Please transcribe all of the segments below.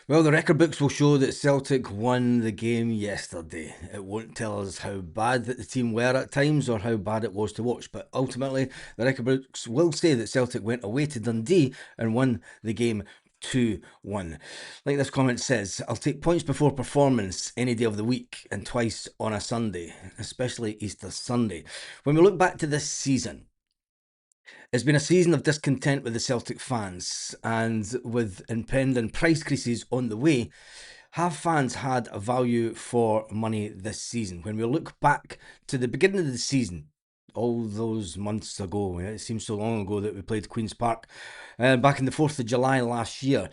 Well, the record books will show that Celtic won the game yesterday. It won't tell us how bad that the team were at times or how bad it was to watch, but ultimately the record books will say that Celtic went away to Dundee and won the game 2-1. Like this comment says, I'll take points before performance any day of the week and twice on a Sunday, especially Easter Sunday. When we look back to this season, it's been a season of discontent with the Celtic fans, and with impending price creases on the way, have fans had a value for money this season? When we look back to the beginning of the season, all those months ago, it seems so long ago that we played Queen's Park, back in the 4th of July last year.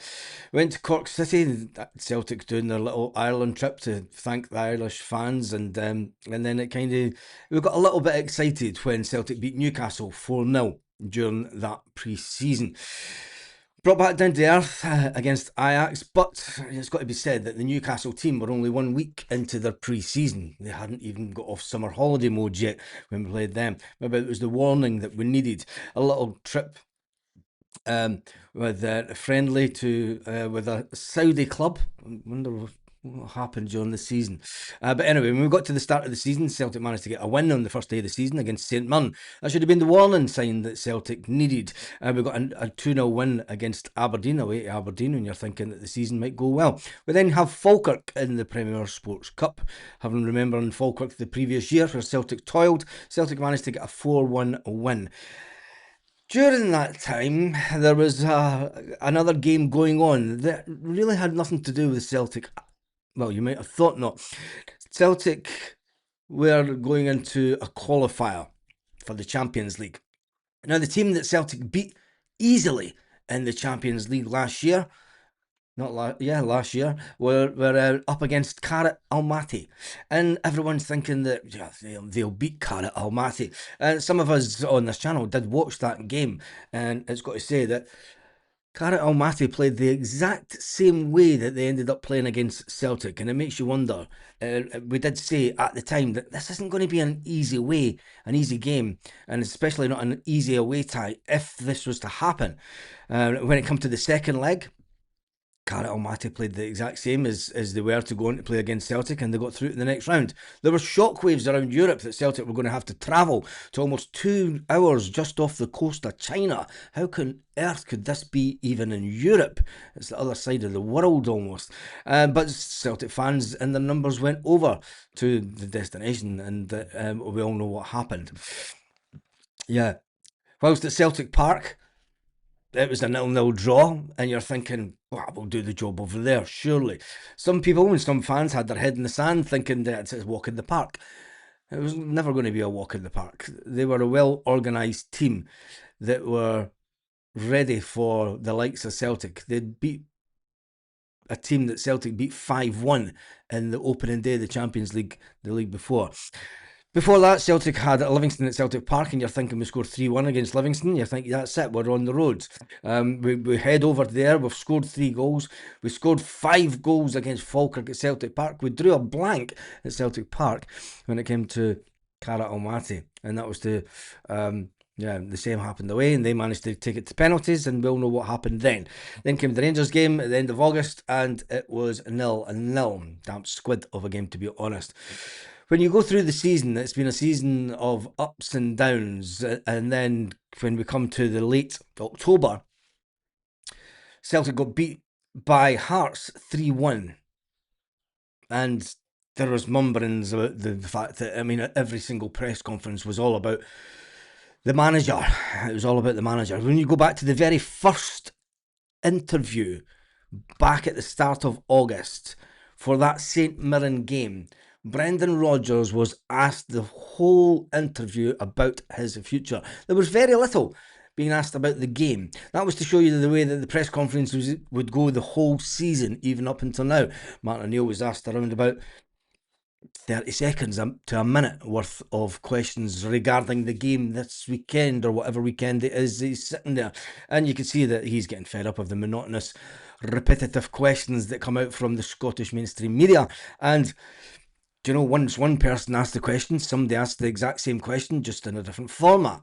Went to Cork City, Celtic doing their little Ireland trip to thank the Irish fans, and then we got a little bit excited when Celtic beat Newcastle 4-0 during that pre-season. Brought back down to earth against Ajax, but it's got to be said that the Newcastle team were only 1 week into their pre-season. They hadn't even got off summer holiday mode yet when we played them. Maybe it was the warning that we needed. A little trip with a friendly to with a Saudi club. I wonder what happened during the season. But anyway, when we got to the start of the season, Celtic managed to get a win on the first day of the season against St Mirren. That should have been the warning sign that Celtic needed. We got a 2-0 win against Aberdeen, away to Aberdeen, and you're thinking that the season might go well. We then have Falkirk in the Premier Sports Cup. Having remembering Falkirk the previous year where Celtic toiled, Celtic managed to get a 4-1 win. During that time, there was another game going on that really had nothing to do with Celtic. Well, you might have thought not. Celtic were going into a qualifier for the Champions League. Now, the team that Celtic beat easily in the Champions League last year, last year, were up against Karat Almaty. And everyone's thinking that they'll beat Karat Almaty. And some of us on this channel did watch that game, and it's got to say that Karat Almaty played the exact same way that they ended up playing against Celtic, and it makes you wonder. We did say at the time that this isn't going to be an easy game, and especially not an easy away tie if this was to happen. When it comes to the second leg, Karat Almaty played the exact same as they were to go on to play against Celtic, and they got through to the next round. There were shockwaves around Europe that Celtic were going to have to travel to almost 2 hours just off the coast of China. How on earth could this be even in Europe? It's the other side of the world almost. But Celtic fans and their numbers went over to the destination, and we all know what happened. Yeah. Whilst at Celtic Park, it was a 0-0 draw, and you're thinking, well, we'll do the job over there, surely. Some people and some fans had their head in the sand thinking that it's a walk in the park. It was never going to be a walk in the park. They were a well-organised team that were ready for the likes of Celtic. They'd beat a team that Celtic beat 5-1 in the opening day of the Champions League, the league before. Before that, Celtic had Livingston at Celtic Park, and you're thinking we scored 3-1 against Livingston. You think that's it, we're on the road. We head over there, we've scored 3 goals. We scored 5 goals against Falkirk at Celtic Park. We drew a blank at Celtic Park when it came to Karat Almaty, and that was the same happened away, and they managed to take it to penalties, and we'll know what happened then. Then came the Rangers game at the end of August, and it was 0-0. Damn squid of a game, to be honest. When you go through the season, it's been a season of ups and downs, and then when we come to the late October, Celtic got beat by Hearts 3-1, and there was mumblings about the fact that, every single press conference was all about the manager. It was all about the manager. When you go back to the very first interview back at the start of August for that St Mirren game, Brendan Rodgers was asked the whole interview about his future. There was very little being asked about the game. That was to show you the way that the press conference would go the whole season, even up until now. Martin O'Neill was asked around about 30 seconds to a minute worth of questions regarding the game this weekend, or whatever weekend it is he's sitting there. And you can see that he's getting fed up of the monotonous, repetitive questions that come out from the Scottish mainstream media. And Do you know, once one person asked the question, somebody asked the exact same question, just in a different format.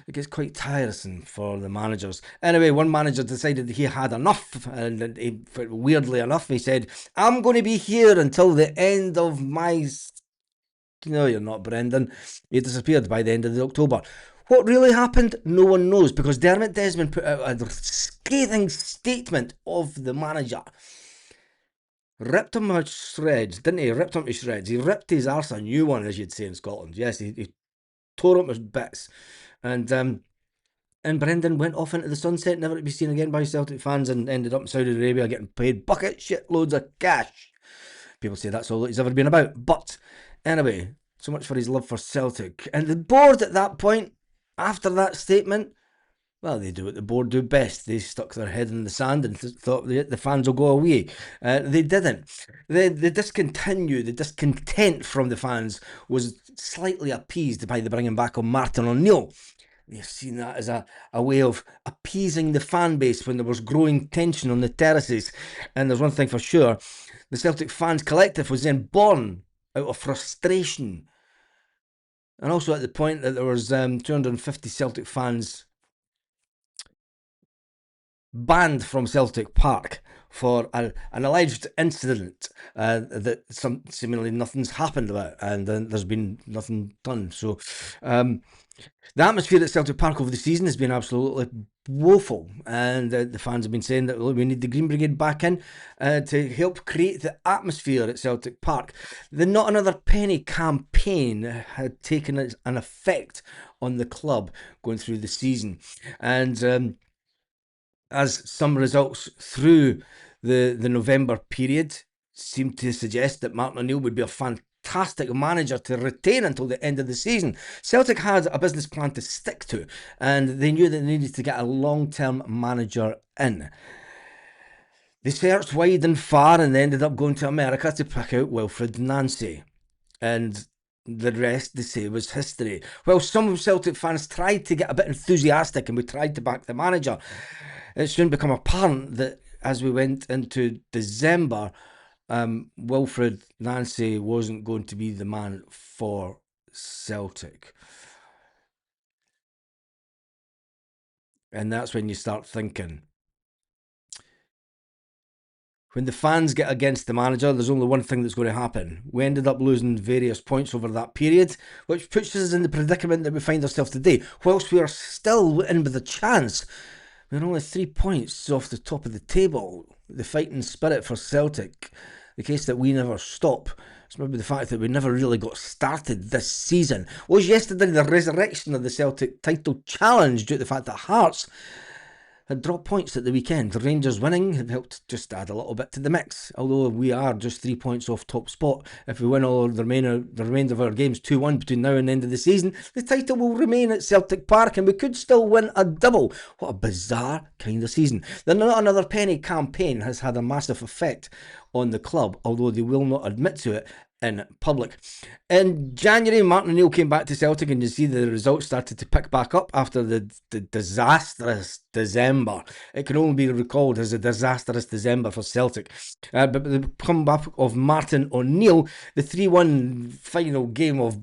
It gets quite tiresome for the managers. Anyway, one manager decided he had enough, and weirdly enough, he said, "I'm going to be here until the end of my..." No, you're not, Brendan. He disappeared by the end of October. What really happened, no one knows, because Dermot Desmond put out a scathing statement of the manager. Ripped him to shreds, didn't he? Ripped him to shreds. He ripped his arse a new one, as you'd say in Scotland. Yes, he tore him to bits. And Brendan went off into the sunset, never to be seen again by Celtic fans, and ended up in Saudi Arabia getting paid bucket shitloads of cash. People say that's all that he's ever been about. But anyway, so much for his love for Celtic. And the board at that point, after that statement, well, they do what the board do best. They stuck their head in the sand and thought the fans will go away. They didn't. The discontent from the fans was slightly appeased by the bringing back of Martin O'Neill. They've seen that as a way of appeasing the fan base when there was growing tension on the terraces. And there's one thing for sure, the Celtic fans collective was then born out of frustration. And also at the point that there was 250 Celtic fans banned from Celtic Park for an alleged incident that seemingly nothing's happened about, and there's been nothing done. So the atmosphere at Celtic Park over the season has been absolutely woeful, and the fans have been saying that we need the Green Brigade back in to help create the atmosphere at Celtic Park. The Not Another Penny campaign had taken an effect on the club going through the season, and as some results through the November period seemed to suggest that Martin O'Neill would be a fantastic manager to retain until the end of the season. Celtic had a business plan to stick to, and they knew that they needed to get a long-term manager in. They searched wide and far and ended up going to America to pick out Wilfred Nancy. And the rest, they say, was history. Well, some Celtic fans tried to get a bit enthusiastic and we tried to back the manager. It soon became apparent that as we went into December, Wilfred Nancy wasn't going to be the man for Celtic. And that's when you start thinking, when the fans get against the manager, there's only one thing that's going to happen. We ended up losing various points over that period, which puts us in the predicament that we find ourselves today. Whilst we are still in with a chance, we're only 3 points off the top of the table. The fighting spirit for Celtic, the case that we never stop, it's maybe the fact that we never really got started this season. Was yesterday the resurrection of the Celtic title challenge due to the fact that Hearts had dropped points at the weekend. The Rangers winning had helped just add a little bit to the mix, although we are just 3 points off top spot. If we win all the remainder of our games 2-1 between now and the end of the season, the title will remain at Celtic Park and we could still win a double. What a bizarre kind of season. The Not Another Penny campaign has had a massive effect on the club, although they will not admit to it in public. In January, Martin O'Neill came back to Celtic, and you see the results started to pick back up after the disastrous December. It can only be recalled as a disastrous December for Celtic. But the comeback of Martin O'Neill, the 3-1 final game of,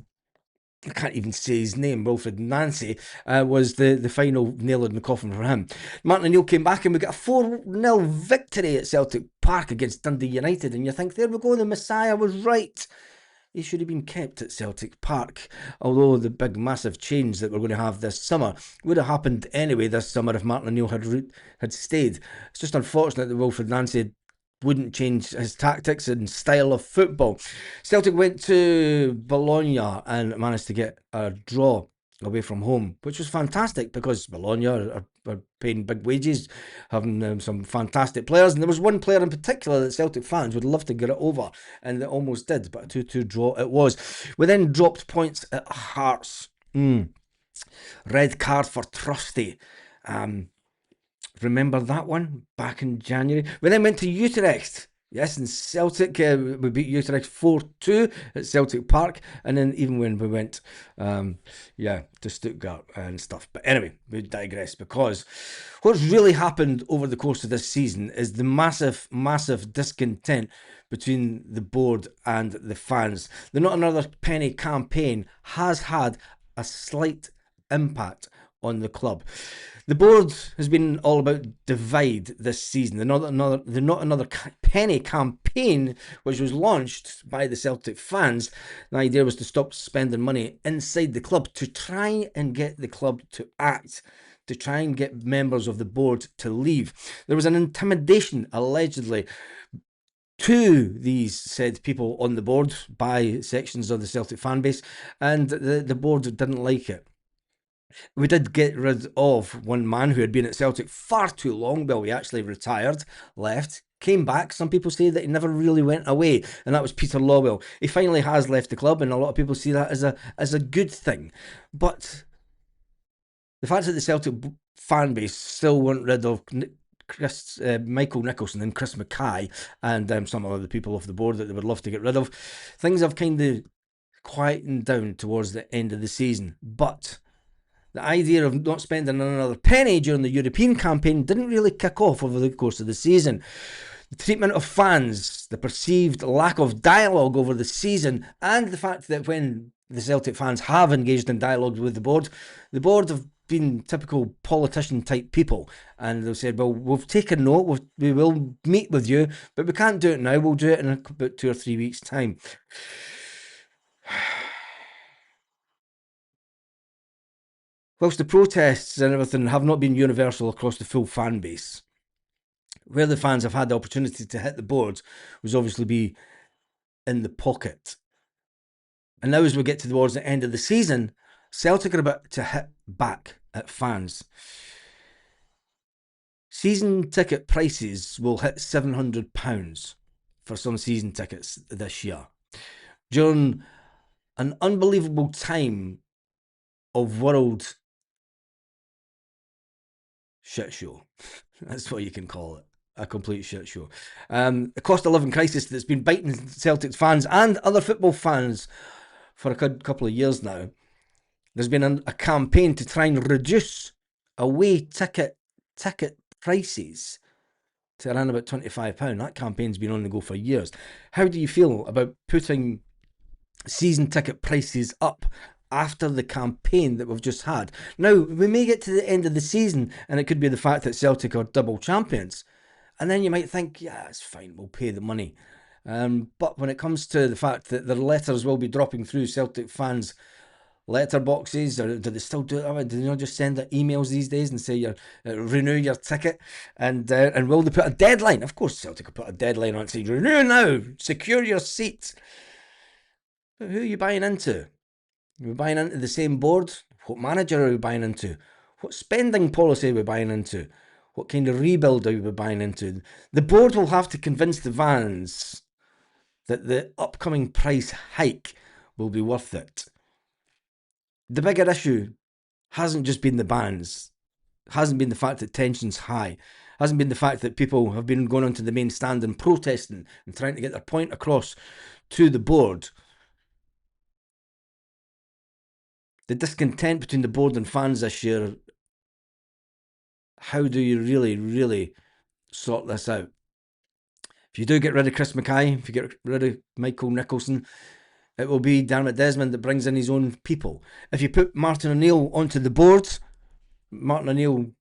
I can't even say his name, Wilfred Nancy, was the final nail in the coffin for him. Martin O'Neill came back and we got a 4-0 victory at Celtic Park against Dundee United, and you think, there we go, the Messiah was right. He should have been kept at Celtic Park, although the big massive change that we're going to have this summer would have happened anyway this summer if Martin O'Neill had stayed. It's just unfortunate that Wilfred Nancy wouldn't change his tactics and style of football. Celtic went to Bologna and managed to get a draw away from home, which was fantastic because Bologna are paying big wages, having some fantastic players, and there was one player in particular that Celtic fans would love to get it over, and they almost did, but a 2-2 draw it was. We then dropped points at Hearts. Red card for Trusty. Remember that one back in January? We then went to Utrecht Yes, and Celtic, we beat Utrecht 4-2 at Celtic Park. And then even when we went, to Stuttgart and stuff. But anyway, we digress because what's really happened over the course of this season is the massive, massive discontent between the board and the fans. The Not Another Penny campaign has had a slight impact on the club. The board has been all about divide this season. The Not Another Penny campaign, which was launched by the Celtic fans, the idea was to stop spending money inside the club to try and get the club to act, to try and get members of the board to leave. There was an intimidation, allegedly, to these said people on the board by sections of the Celtic fan base, and the board didn't like it. We did get rid of one man who had been at Celtic far too long. Well, he actually retired, left, came back. Some people say that he never really went away, and that was Peter Lawwell. He finally has left the club, and a lot of people see that as a good thing. But the fact that the Celtic fan base still want rid of Michael Nicholson and Chris Mackay and some of the people off the board that they would love to get rid of, things have kind of quietened down towards the end of the season. But the idea of not spending another penny during the European campaign didn't really kick off over the course of the season. The treatment of fans, the perceived lack of dialogue over the season, and the fact that when the Celtic fans have engaged in dialogue with the board have been typical politician type people, and they've said, well, we've taken note, we will meet with you, but we can't do it now, we'll do it in about 2 or 3 weeks' time. Whilst the protests and everything have not been universal across the full fan base, where the fans have had the opportunity to hit the board was obviously be in the pocket. And now, as we get towards the end of the season, Celtic are about to hit back at fans. Season ticket prices will hit £700 for some season tickets this year. During an unbelievable time of world shit show. That's what you can call it. A complete shit show. The cost of living crisis that's been biting Celtics fans and other football fans for a couple of years now. There's been a campaign to try and reduce away ticket prices to around about £25. That campaign's been on the go for years. How do you feel about putting season ticket prices up after the campaign that we've just had? Now, we may get to the end of the season and it could be the fact that Celtic are double champions. And then you might think, yeah, it's fine, we'll pay the money. But when it comes to the fact that their letters will be dropping through Celtic fans' letterboxes, or do they still do it? Do they not just send emails these days and say renew your ticket? And will they put a deadline? Of course, Celtic will put a deadline on it saying renew now, secure your seat. But who are you buying into? Are we buying into the same board? What manager are we buying into? What spending policy are we buying into? What kind of rebuild are we buying into? The board will have to convince the fans that the upcoming price hike will be worth it. The bigger issue hasn't just been the bans, hasn't been the fact that tension's high, hasn't been the fact that people have been going onto the main stand and protesting and trying to get their point across to the board. The discontent between the board and fans this year, how do you really, really sort this out? If you do get rid of Chris Mackay, if you get rid of Michael Nicholson, it will be Dermot Desmond that brings in his own people. If you put Martin O'Neill onto the board, Martin O'Neill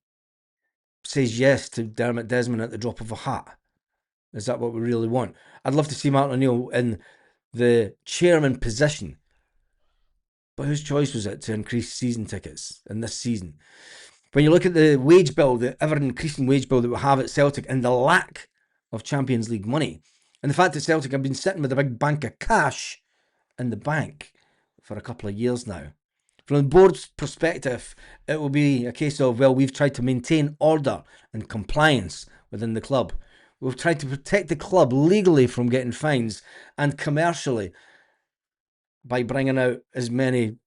says yes to Dermot Desmond at the drop of a hat. Is that what we really want? I'd love to see Martin O'Neill in the chairman position. But whose choice was it to increase season tickets in this season? When you look at the wage bill, the ever-increasing wage bill that we have at Celtic, and the lack of Champions League money, and the fact that Celtic have been sitting with a big bank of cash in the bank for a couple of years now. From the board's perspective, it will be a case of, well, we've tried to maintain order and compliance within the club. We've tried to protect the club legally from getting fines and commercially by bringing out as many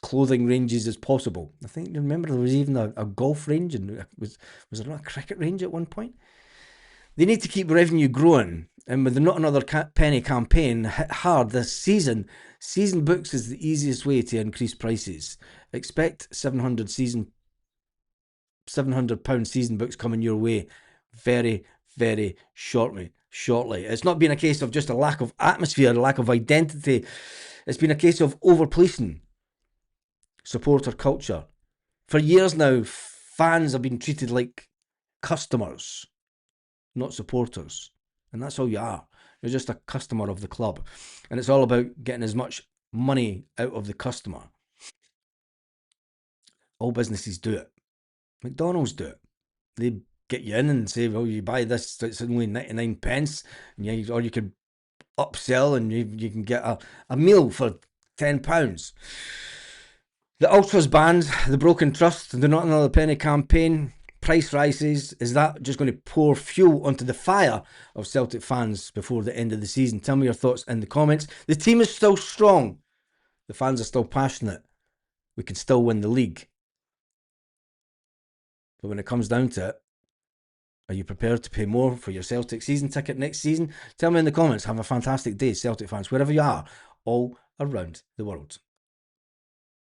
clothing ranges as possible. I think, remember, there was even a golf range, and was there not a cricket range at one point? They need to keep revenue growing, and with not another penny campaign hit hard this season, season books is the easiest way to increase prices. Expect £700 season books coming your way very, very shortly. It's not been a case of just a lack of atmosphere, a lack of identity. It's been a case of over policing supporter culture. For years now, fans have been treated like customers, not supporters. And that's all you are. You're just a customer of the club. And it's all about getting as much money out of the customer. All businesses do it. McDonald's do it. They get you in and say, well, you buy this, it's only 99 pence, and or you can upsell and you can get a meal for £10. The Ultras band, the Broken Trust, the Not Another Penny campaign, price rises, is that just going to pour fuel onto the fire of Celtic fans before the end of the season? Tell me your thoughts in the comments. The team is still strong. The fans are still passionate. We can still win the league. But when it comes down to it, are you prepared to pay more for your Celtic season ticket next season? Tell me in the comments. Have a fantastic day, Celtic fans, wherever you are, all around the world.